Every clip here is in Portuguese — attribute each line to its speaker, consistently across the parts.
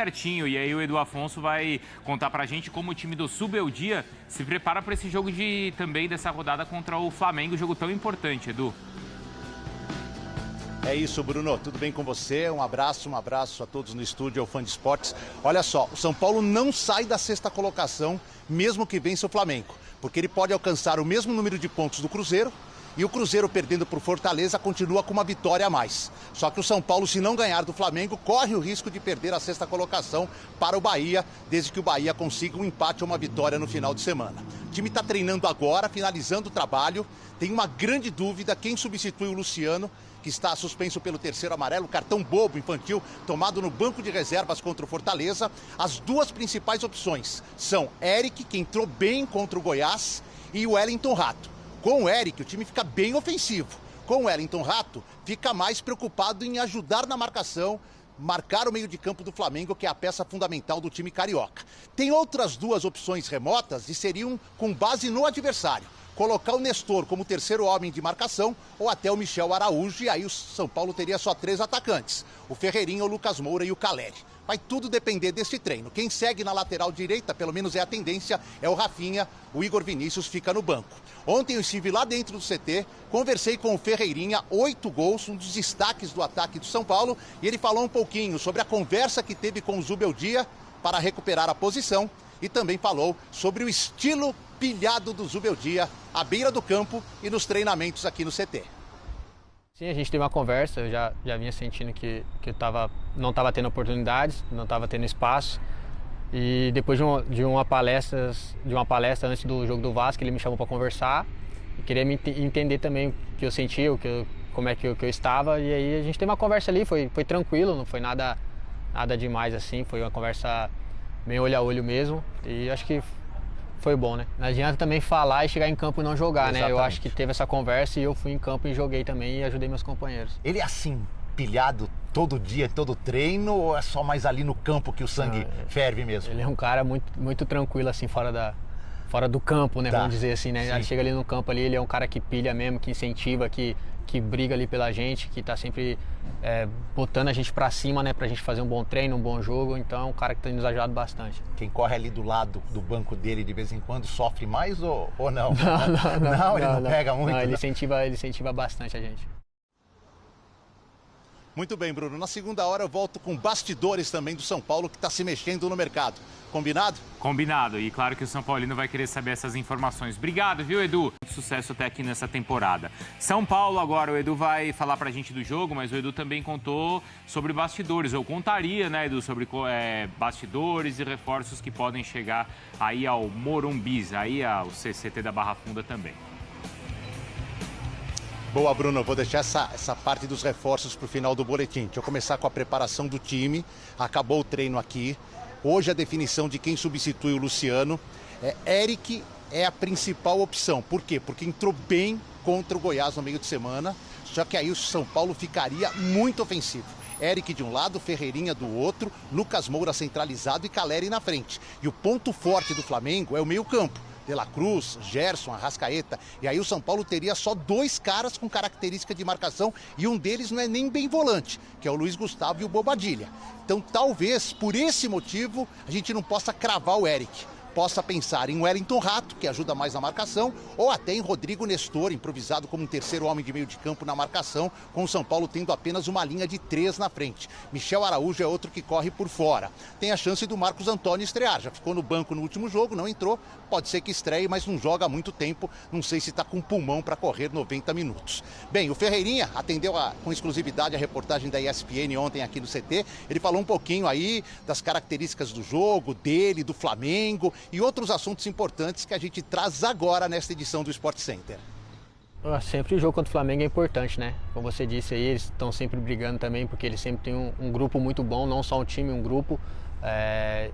Speaker 1: certinho. E aí o Edu Afonso vai contar pra gente como o time do Zubeldia se prepara para esse jogo também dessa rodada contra o Flamengo, jogo tão importante, Edu.
Speaker 2: É isso, Bruno. Tudo bem com você? Um abraço a todos no estúdio, ao Fã de Esportes. Olha só, o São Paulo não sai da sexta colocação, mesmo que vença o Flamengo, porque ele pode alcançar o mesmo número de pontos do Cruzeiro, e o Cruzeiro, perdendo por Fortaleza, continua com uma vitória a mais. Só que o São Paulo, se não ganhar do Flamengo, corre o risco de perder a sexta colocação para o Bahia, desde que o Bahia consiga um empate ou uma vitória no final de semana. O time está treinando agora, finalizando o trabalho. Tem uma grande dúvida quem substitui o Luciano, que está suspenso pelo terceiro amarelo, cartão bobo infantil, tomado no banco de reservas contra o Fortaleza. As duas principais opções são Eric, que entrou bem contra o Goiás, e o Wellington Rato. Com o Eric, o time fica bem ofensivo. Com o Wellington Rato, fica mais preocupado em ajudar na marcação, marcar o meio de campo do Flamengo, que é a peça fundamental do time carioca. Tem outras duas opções remotas e seriam com base no adversário. Colocar o Nestor como terceiro homem de marcação ou até o Michel Araújo, e aí o São Paulo teria só 3 atacantes, o Ferreirinha, o Lucas Moura e o Caleri. Vai tudo depender desse treino. Quem segue na lateral direita, pelo menos é a tendência, é o Rafinha. O Igor Vinícius fica no banco. Ontem eu estive lá dentro do CT, conversei com o Ferreirinha, 8 gols, um dos destaques do ataque do São Paulo, e ele falou um pouquinho sobre a conversa que teve com o Zubeldia para recuperar a posição, e também falou sobre o estilo pilhado do Zubeldia à beira do campo e nos treinamentos aqui no CT.
Speaker 3: Sim, a gente teve uma conversa, eu já vinha sentindo que eu não estava tendo oportunidades, não estava tendo espaço. E depois de uma palestra antes do jogo do Vasco, ele me chamou para conversar e queria me entender também o que eu sentia, como é que eu estava. E aí a gente teve uma conversa ali, foi tranquilo, não foi nada demais assim, foi uma conversa bem olho a olho mesmo. E acho que foi bom, né? Não adianta também falar e chegar em campo e não jogar,
Speaker 2: Exatamente.
Speaker 3: né? Eu acho que teve essa conversa e eu fui em campo e joguei também e ajudei meus companheiros.
Speaker 2: Ele é assim, pilhado todo dia, todo treino, ou é só mais ali no campo que o sangue ferve mesmo?
Speaker 3: Ele é um cara muito tranquilo, assim, fora do campo, né?
Speaker 2: Tá.
Speaker 3: Vamos dizer assim, né?
Speaker 2: Sim.
Speaker 3: Ele chega ali no campo ali, ele é um cara que pilha mesmo, que incentiva, que briga ali pela gente, que tá sempre botando a gente pra cima, né? Pra gente fazer um bom treino, um bom jogo. Então é um cara que tem nos ajudado bastante.
Speaker 2: Quem corre ali do lado do banco dele de vez em quando sofre mais ou não?
Speaker 3: Não,
Speaker 2: Ele não pega muito?
Speaker 3: Não, ele
Speaker 2: né?
Speaker 3: incentiva bastante a gente.
Speaker 2: Muito bem, Bruno. Na segunda hora eu volto com bastidores também do São Paulo, que está se mexendo no mercado. Combinado?
Speaker 1: Combinado. E claro que o São Paulino vai querer saber essas informações. Obrigado, viu, Edu? Sucesso até aqui nessa temporada. São Paulo agora, o Edu vai falar pra gente do jogo, mas o Edu também contou sobre bastidores. Eu contaria, né, Edu, sobre bastidores e reforços que podem chegar aí ao Morumbi, aí ao CCT da Barra Funda também.
Speaker 2: Boa, Bruno. Eu vou deixar essa parte dos reforços para o final do boletim. Deixa eu começar com a preparação do time. Acabou o treino aqui. Hoje a definição de quem substitui o Luciano. Eric é a principal opção. Por quê? Porque entrou bem contra o Goiás no meio de semana. Só que aí o São Paulo ficaria muito ofensivo. Eric de um lado, Ferreirinha do outro, Lucas Moura centralizado e Caleri na frente. E o ponto forte do Flamengo é o meio-campo. De La Cruz, Gerson, Arrascaeta. E aí o São Paulo teria só 2 caras com característica de marcação e um deles não é nem bem volante, que é o Luiz Gustavo e o Bobadilha. Então talvez por esse motivo a gente não possa cravar o Eric. Possa pensar em Wellington Rato, que ajuda mais na marcação, ou até em Rodrigo Nestor, improvisado como um terceiro homem de meio de campo na marcação, com o São Paulo tendo apenas uma linha de 3 na frente. Michel Araújo é outro que corre por fora. Tem a chance do Marcos Antônio estrear, já ficou no banco no último jogo, não entrou, pode ser que estreie, mas não joga há muito tempo, não sei se está com pulmão para correr 90 minutos. Bem, o Ferreirinha atendeu com exclusividade a reportagem da ESPN ontem aqui no CT, ele falou um pouquinho aí das características do jogo, dele, do Flamengo, e outros assuntos importantes que a gente traz agora nesta edição do Sport Center.
Speaker 3: Sempre o jogo contra o Flamengo é importante, né? Como você disse aí, eles estão sempre brigando também, porque eles sempre têm um grupo muito bom, não só um time, um grupo.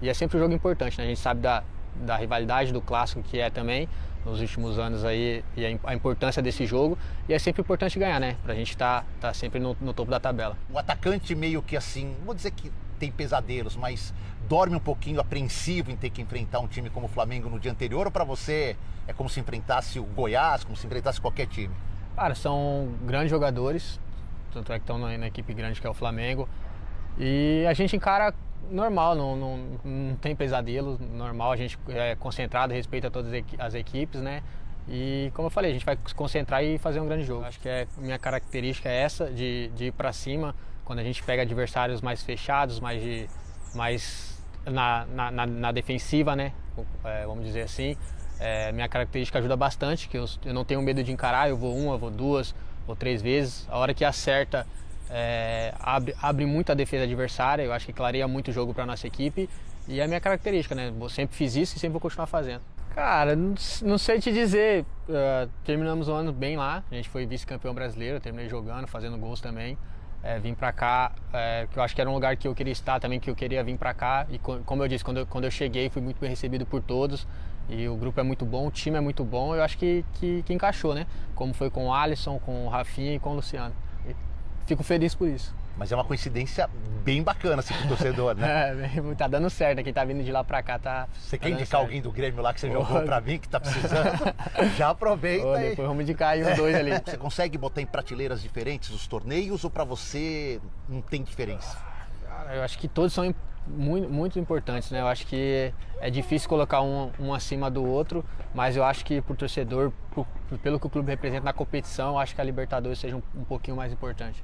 Speaker 3: E é sempre um jogo importante, né? A gente sabe da rivalidade, do clássico que é também, nos últimos anos aí, e a importância desse jogo. E é sempre importante ganhar, né? Pra gente tá sempre no topo da tabela.
Speaker 2: O atacante meio que assim, não vou dizer que tem pesadelos, mas dorme um pouquinho apreensivo em ter que enfrentar um time como o Flamengo no dia anterior, ou para você é como se enfrentasse o Goiás, como se enfrentasse qualquer time?
Speaker 3: Cara, são grandes jogadores, tanto é que estão na equipe grande que é o Flamengo, e a gente encara Normal, não tem pesadelo, normal, a gente é concentrado, respeita todas as equipes, né? E como eu falei, a gente vai se concentrar e fazer um grande jogo. Acho que minha característica é essa, de ir para cima, quando a gente pega adversários mais fechados, mais na defensiva, né? Vamos dizer assim. Minha característica ajuda bastante, que eu não tenho medo de encarar, eu vou 1, eu vou 2, vou 3 vezes. A hora que acerta, abre muito a defesa adversária, eu acho que clareia muito o jogo para a nossa equipe. E é a minha característica, né? Eu sempre fiz isso e sempre vou continuar fazendo. Cara, não sei te dizer, terminamos o ano bem lá, a gente foi vice-campeão brasileiro, terminei jogando, fazendo gols também. Vim pra cá, que eu acho que era um lugar que eu queria estar também, que eu queria vir pra cá. E como eu disse, quando eu cheguei, fui muito bem recebido por todos. E o grupo é muito bom, o time é muito bom, eu acho que encaixou, né? Como foi com o Alisson, com o Rafinha e com o Luciano. E fico feliz por isso.
Speaker 2: Mas é uma coincidência bem bacana, assim, pro torcedor, né?
Speaker 3: Tá dando certo, quem tá vindo de lá pra cá tá.
Speaker 2: Você quer indicar alguém do Grêmio lá que você jogou pra mim, que tá precisando? Já aproveita aí.
Speaker 3: Depois vamos indicar aí os dois ali.
Speaker 2: Você consegue botar em prateleiras diferentes os torneios ou pra você não tem diferença?
Speaker 3: Cara, eu acho que todos são muito, muito importantes, né? Eu acho que é difícil colocar um acima do outro, mas eu acho que pro torcedor, pelo que o clube representa na competição, eu acho que a Libertadores seja um pouquinho mais importante.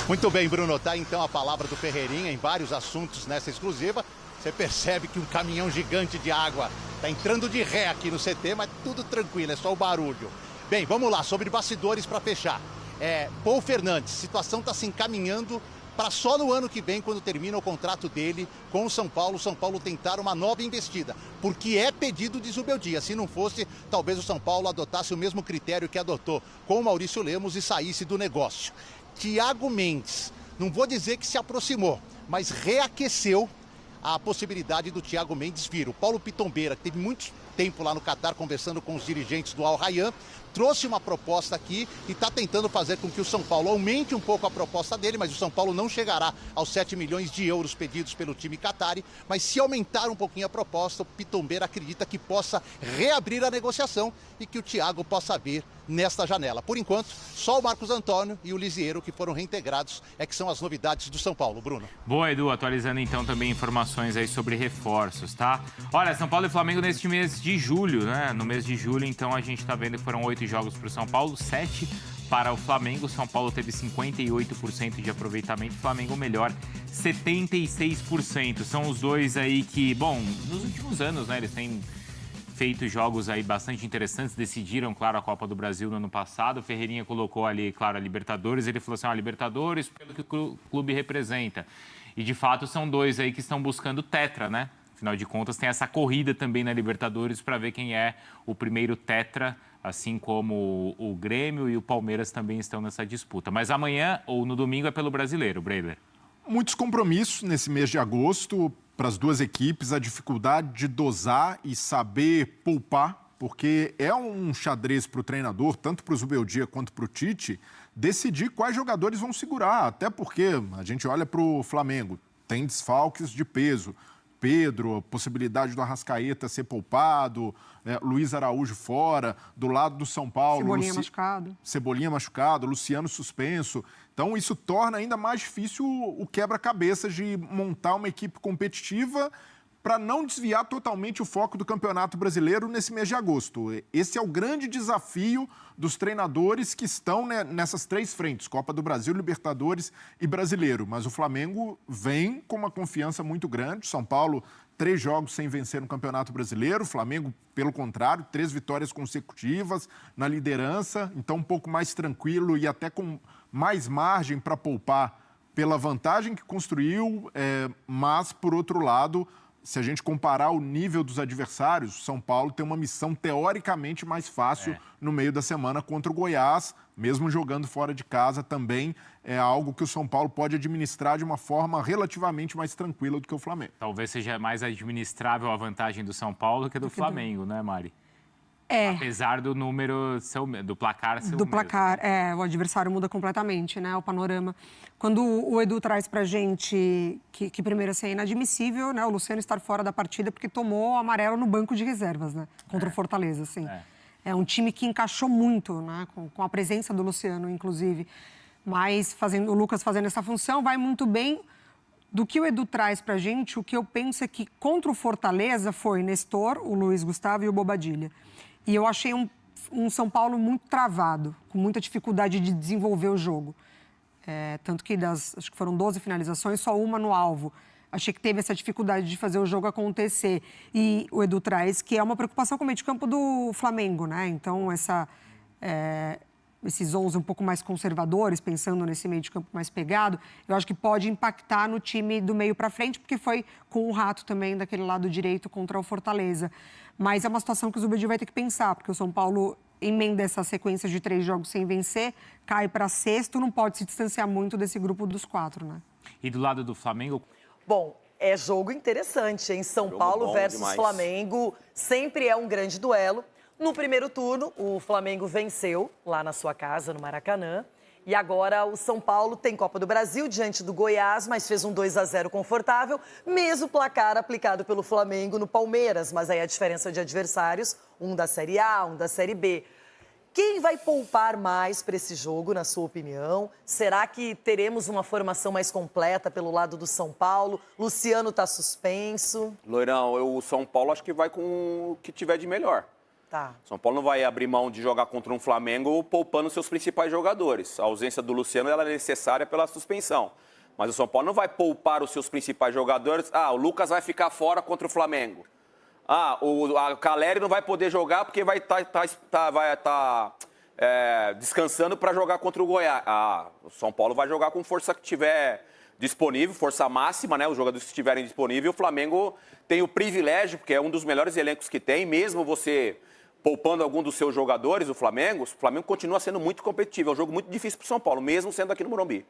Speaker 2: Muito bem, Bruno, tá então a palavra do Ferreirinha em vários assuntos nessa exclusiva. Você percebe que um caminhão gigante de água tá entrando de ré aqui no CT, mas tudo tranquilo, é só o barulho. Bem, vamos lá, sobre bastidores para fechar. Paul Fernandes, situação tá se encaminhando para só no ano que vem, quando termina o contrato dele com o São Paulo tentar uma nova investida, porque é pedido de Zubeldia. Se não fosse, talvez o São Paulo adotasse o mesmo critério que adotou com o Maurício Lemos e saísse do negócio. Thiago Mendes, não vou dizer que se aproximou, mas reaqueceu a possibilidade do Thiago Mendes vir. O Paulo Pitombeira, que teve muito tempo lá no Catar conversando com os dirigentes do Al Rayyan, trouxe uma proposta aqui e está tentando fazer com que o São Paulo aumente um pouco a proposta dele, mas o São Paulo não chegará aos 7 milhões de euros pedidos pelo time qatari, mas se aumentar um pouquinho a proposta, o Pitombeira acredita que possa reabrir a negociação e que o Thiago possa vir nesta janela. Por enquanto, só o Marcos Antônio e o Lisieiro, que foram reintegrados, que são as novidades do São Paulo. Bruno.
Speaker 1: Boa, Edu, atualizando então também informações aí sobre reforços, tá? Olha, São Paulo e Flamengo neste mês de julho, né? No mês de julho, então, a gente tá vendo que foram 8 jogos para o São Paulo, 7 para o Flamengo. O São Paulo teve 58% de aproveitamento, o Flamengo melhor, 76%. São os dois aí que, bom, nos últimos anos, né, eles têm feito jogos aí bastante interessantes, decidiram, claro, a Copa do Brasil no ano passado. O Ferreirinha colocou ali, claro, a Libertadores, ele falou assim, Libertadores pelo que o clube representa. E, de fato, são dois aí que estão buscando tetra, né? Afinal de contas, tem essa corrida também na Libertadores para ver quem é o primeiro tetra, assim como o Grêmio e o Palmeiras também estão nessa disputa. Mas amanhã ou no domingo é pelo Brasileiro, Breiler.
Speaker 4: Muitos compromissos nesse mês de agosto para as duas equipes, a dificuldade de dosar e saber poupar, porque é um xadrez para o treinador, tanto para o Zubeldia quanto para o Tite, decidir quais jogadores vão segurar, até porque a gente olha para o Flamengo, tem desfalques de peso. Pedro, a possibilidade do Arrascaeta ser poupado, Luiz Araújo fora, do lado do São Paulo... Cebolinha machucado, Luciano suspenso. Então, isso torna ainda mais difícil o quebra-cabeças de montar uma equipe competitiva para não desviar totalmente o foco do Campeonato Brasileiro nesse mês de agosto. Esse é o grande desafio dos treinadores que estão, né, nessas três frentes, Copa do Brasil, Libertadores e Brasileiro. Mas o Flamengo vem com uma confiança muito grande. São Paulo, 3 jogos sem vencer no Campeonato Brasileiro. O Flamengo, pelo contrário, 3 vitórias consecutivas na liderança. Então, um pouco mais tranquilo e até com mais margem para poupar pela vantagem que construiu. Mas, por outro lado, se a gente comparar o nível dos adversários, o São Paulo tem uma missão teoricamente mais fácil no meio da semana contra o Goiás, mesmo jogando fora de casa também é algo que o São Paulo pode administrar de uma forma relativamente mais tranquila do que o Flamengo.
Speaker 1: Talvez seja mais administrável a vantagem do São Paulo que do Flamengo, né, Mari? Apesar do número, do placar ser
Speaker 5: do placar, o adversário muda completamente, né, o panorama. Quando o Edu traz pra gente que primeiro assim, é inadmissível, né, o Luciano estar fora da partida porque tomou amarelo no banco de reservas, né, contra o Fortaleza, assim. É um time que encaixou muito, né, com a presença do Luciano, inclusive. Mas o Lucas fazendo essa função vai muito bem. Do que o Edu traz pra gente, o que eu penso é que contra o Fortaleza foi Nestor, o Luiz Gustavo e o Bobadilla. E eu achei um São Paulo muito travado, com muita dificuldade de desenvolver o jogo. Tanto que acho que foram 12 finalizações, só uma no alvo. Achei que teve essa dificuldade de fazer o jogo acontecer. E o Edu traz que é uma preocupação com o meio de campo do Flamengo, né? Então, esses 11 um pouco mais conservadores, pensando nesse meio de campo mais pegado, eu acho que pode impactar no time do meio para frente, porque foi com o Rato também daquele lado direito contra o Fortaleza. Mas é uma situação que o Zubeldia vai ter que pensar, porque o São Paulo emenda essa sequência de 3 jogos sem vencer, cai para sexto, não pode se distanciar muito desse grupo dos 4, né?
Speaker 1: E do lado do Flamengo?
Speaker 6: Bom, é jogo interessante, hein? São Paulo versus
Speaker 7: demais.
Speaker 6: Flamengo sempre é um grande duelo. No primeiro turno, o Flamengo venceu lá na sua casa, no Maracanã. E agora o São Paulo tem Copa do Brasil diante do Goiás, mas fez um 2-0 confortável. Mesmo placar aplicado pelo Flamengo no Palmeiras, mas aí a diferença de adversários, um da Série A, um da Série B. Quem vai poupar mais para esse jogo, na sua opinião? Será que teremos uma formação mais completa pelo lado do São Paulo? Luciano está suspenso.
Speaker 7: Loirão, o São Paulo acho que vai com o que tiver de melhor.
Speaker 6: Tá.
Speaker 7: São Paulo não vai abrir mão de jogar contra um Flamengo poupando seus principais jogadores. A ausência do Luciano ela é necessária pela suspensão. Mas o São Paulo não vai poupar os seus principais jogadores. O Lucas vai ficar fora contra o Flamengo. O Caleri não vai poder jogar porque vai estar descansando para jogar contra o Goiás. O São Paulo vai jogar com força que tiver disponível, força máxima, né? Os jogadores que estiverem disponíveis. O Flamengo tem o privilégio, porque é um dos melhores elencos que tem, mesmo você poupando algum dos seus jogadores, o Flamengo continua sendo muito competitivo. É um jogo muito difícil para o São Paulo, mesmo sendo aqui no Morumbi.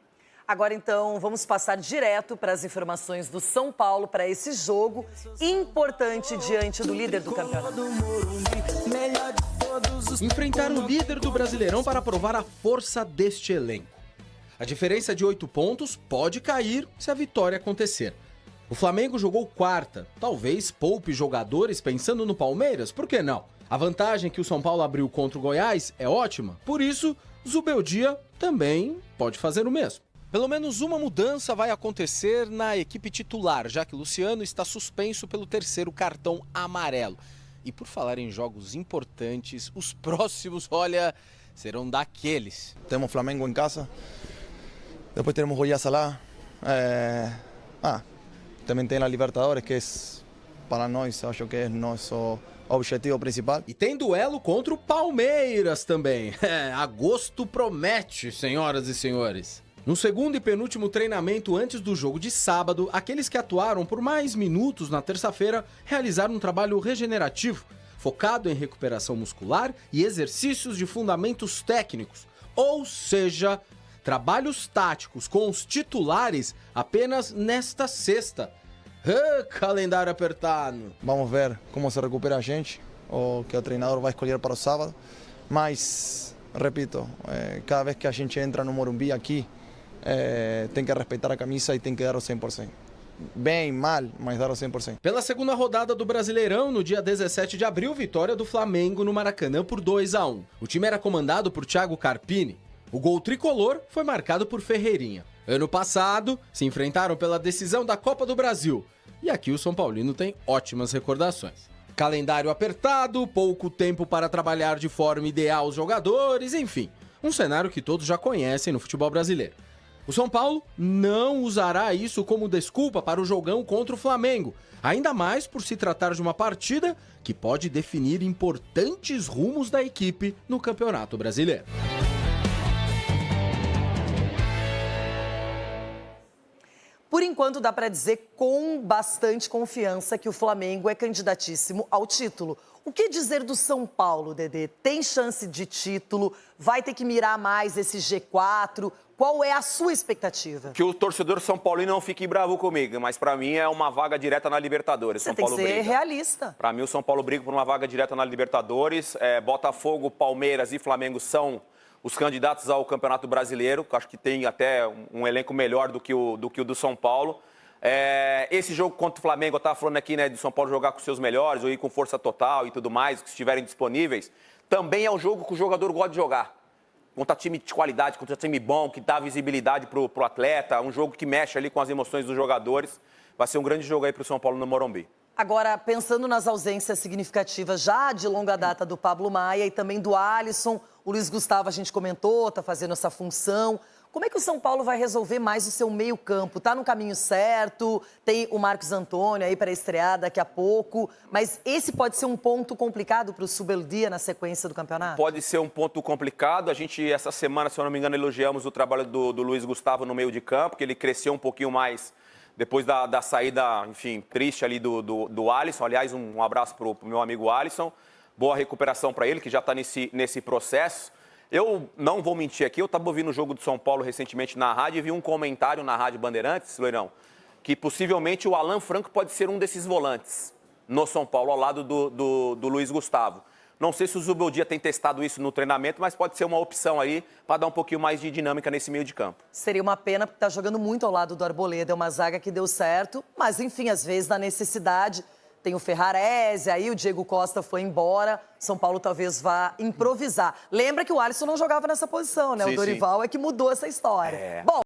Speaker 6: Agora, então, vamos passar direto para as informações do São Paulo para esse jogo importante diante do líder do campeonato.
Speaker 8: Enfrentar o líder do Brasileirão para provar a força deste elenco. A diferença de 8 pontos pode cair se a vitória acontecer. O Flamengo jogou quarta, talvez poupe jogadores pensando no Palmeiras, por que não? A vantagem que o São Paulo abriu contra o Goiás é ótima, por isso, Zubeldia também pode fazer o mesmo. Pelo menos uma mudança vai acontecer na equipe titular, já que Luciano está suspenso pelo 3º cartão amarelo. E por falar em jogos importantes, os próximos, serão daqueles.
Speaker 9: Temos Flamengo em casa, depois teremos Goiás lá. Também tem a Libertadores, que para nós, acho que é nosso objetivo principal.
Speaker 8: E tem duelo contra o Palmeiras também. Agosto promete, senhoras e senhores. No segundo e penúltimo treinamento antes do jogo de sábado, aqueles que atuaram por mais minutos na terça-feira realizaram um trabalho regenerativo, focado em recuperação muscular e exercícios de fundamentos técnicos. Ou seja, trabalhos táticos com os titulares apenas nesta sexta. Calendário apertado.
Speaker 9: Vamos ver como se recupera a gente, o que o treinador vai escolher para o sábado. Mas, repito, cada vez que a gente entra no Morumbi aqui, tem que respeitar a camisa e tem que dar o 100%. Bem, mal, mas dar o 100%.
Speaker 8: Pela segunda rodada do Brasileirão, no dia 17 de abril, vitória do Flamengo no Maracanã por 2-1. O time era comandado por Thiago Carpini. O gol tricolor foi marcado por Ferreirinha. Ano passado, se enfrentaram pela decisão da Copa do Brasil. E aqui o São Paulino tem ótimas recordações. Calendário apertado, pouco tempo para trabalhar de forma ideal os jogadores, enfim. Um cenário que todos já conhecem no futebol brasileiro. O São Paulo não usará isso como desculpa para o jogão contra o Flamengo, ainda mais por se tratar de uma partida que pode definir importantes rumos da equipe no Campeonato Brasileiro.
Speaker 6: Por enquanto, dá para dizer com bastante confiança que o Flamengo é candidatíssimo ao título. O que dizer do São Paulo, Dedê? Tem chance de título? Vai ter que mirar mais esse G4? Qual é a sua expectativa?
Speaker 7: Que o torcedor São Paulino não fique bravo comigo, mas para mim é uma vaga direta na Libertadores.
Speaker 6: Você tem que ser realista.
Speaker 7: Para mim o São Paulo briga por uma vaga direta na Libertadores. Botafogo, Palmeiras e Flamengo são os candidatos ao Campeonato Brasileiro, que acho que tem até um elenco melhor do que o do São Paulo. Esse jogo contra o Flamengo, eu estava falando aqui, né, de São Paulo jogar com seus melhores, ou ir com força total e tudo mais, que estiverem disponíveis, também é um jogo que o jogador gosta de jogar. contra time de qualidade, contra time bom, que dá visibilidade pro atleta, um jogo que mexe ali com as emoções dos jogadores. Vai ser um grande jogo aí pro São Paulo no Morumbi.
Speaker 6: Agora, pensando nas ausências significativas já de longa data do Pablo Maia e também do Alisson, o Luiz Gustavo a gente comentou, tá fazendo essa função. Como é que o São Paulo vai resolver mais o seu meio-campo? Tá no caminho certo? Tem o Marcos Antônio aí para estrear daqui a pouco, mas esse pode ser um ponto complicado para o Zubeldia na sequência do campeonato?
Speaker 7: Pode ser um ponto complicado. A gente, essa semana, se eu não me engano, elogiamos o trabalho do Luiz Gustavo no meio de campo, que ele cresceu um pouquinho mais depois da saída, enfim, triste ali do Alisson. Aliás, um abraço para o meu amigo Alisson. Boa recuperação para ele, que já está nesse processo. Eu não vou mentir aqui, eu estava ouvindo o jogo do São Paulo recentemente na rádio e vi um comentário na Rádio Bandeirantes, Loirão, que possivelmente o Alan Franco pode ser um desses volantes no São Paulo, ao lado do Luiz Gustavo. Não sei se o Zubeldia tem testado isso no treinamento, mas pode ser uma opção aí para dar um pouquinho mais de dinâmica nesse meio de campo.
Speaker 6: Seria uma pena, porque está jogando muito ao lado do Arboleda, é uma zaga que deu certo, mas enfim, às vezes na necessidade... Tem o Ferrarese, aí o Diego Costa foi embora. São Paulo talvez vá improvisar. Lembra que o Alisson não jogava nessa posição, né?
Speaker 7: Sim,
Speaker 6: o Dorival é que mudou essa história. Bom,